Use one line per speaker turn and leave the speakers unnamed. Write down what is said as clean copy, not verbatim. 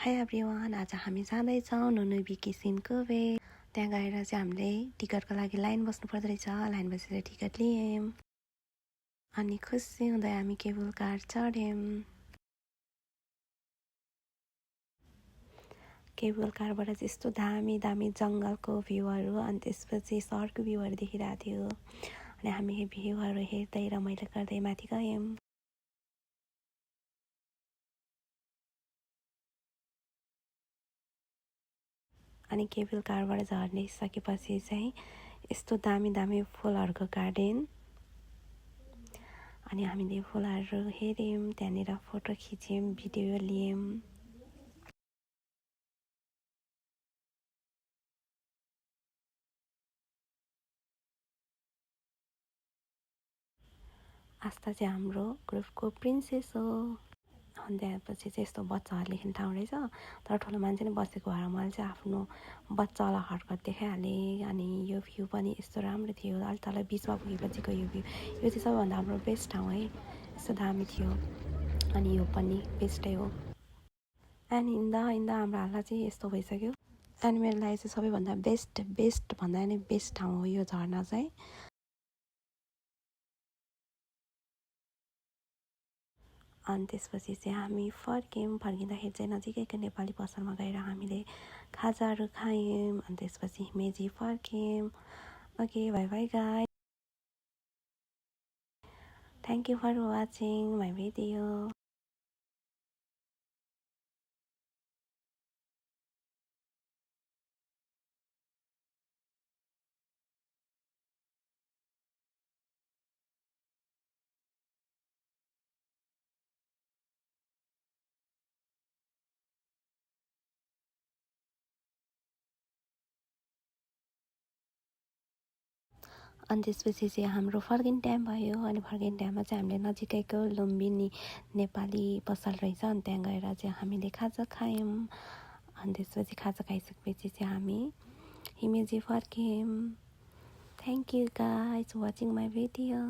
High everyone, आज हामी जाँदैछौँ नुनुबी किसिनको वे। त्यहाँ गएर चाहिँ हामीले टिकटको लागि लाइन बस्नु पर्दो रहेछ। लाइन बसेर टिकट लियौँ अनि खुसी हुँदै हामी केबल कार चढ्यौँ। केबल कारबाट चाहिँ यस्तो दामी दामी जङ्गलको भ्यूहरू अनि त्यसपछि सहरको भ्यूहरू देखिरहेको थियो। अनि हामी भ्यूहरू हेर्दै रमाइलो गर्दै माथि गयौँ। अनि केबल कारबाट झर्निसकेपछि चाहिँ यस्तो दामी दामी फुलहरूको गार्डन अनि हामीले फुलहरू हेऱ्यौँ, त्यहाँनिर फोटो खिच्यौँ, भिडियो लियौँ। आस्था चाहिँ हाम्रो ग्रुपको प्रिन्सेस हो। अनि त्यसपछि चाहिँ यस्तो बच्चाहरूले खेल्ने ठाउँ रहेछ, तर ठुलो मान्छे नै बसेको भएर मैले चाहिँ आफ्नो बच्चालाई हरकत देखाइहालेँ। अनि यो भ्यू पनि यस्तो राम्रो थियो। अहिले तल बिचमा पुगेपछिको यो भ्यू, यो चाहिँ सबैभन्दा हाम्रो बेस्ट ठाउँ है, यस्तो दामी थियो। अनि यो पनि बेस्टै हो। अनि हिँड्दा हाम्रो हालत चाहिँ यस्तो भइसक्यो। अनि मेरो लागि चाहिँ सबैभन्दा बेस्ट भन्दा नि बेस्ट ठाउँ हो यो झरना चाहिँ। अनि त्यसपछि चाहिँ हामी फर्क्यौँ। फर्किँदाखेरि चाहिँ नजिकैको नेपाली पसलमा गएर हामीले खाजाहरू खायौँ। अनि त्यसपछि हिमेजी फर्क्यौँ। Okay, bye bye guys, thank you for watching my video. अनि त्यसपछि चाहिँ हाम्रो फर्किने टाइम भयो। अनि फर्किने टाइममा चाहिँ हामीले नजिकैको लुम्बिनी नेपाली पसल रहेछ, अनि त्यहाँ गएर चाहिँ हामीले खाजा खायौँ। अनि त्यसपछि खाजा खाइसकेपछि चाहिँ हामी हिमेजी फर्क्यौँ। Thank you guys watching my video.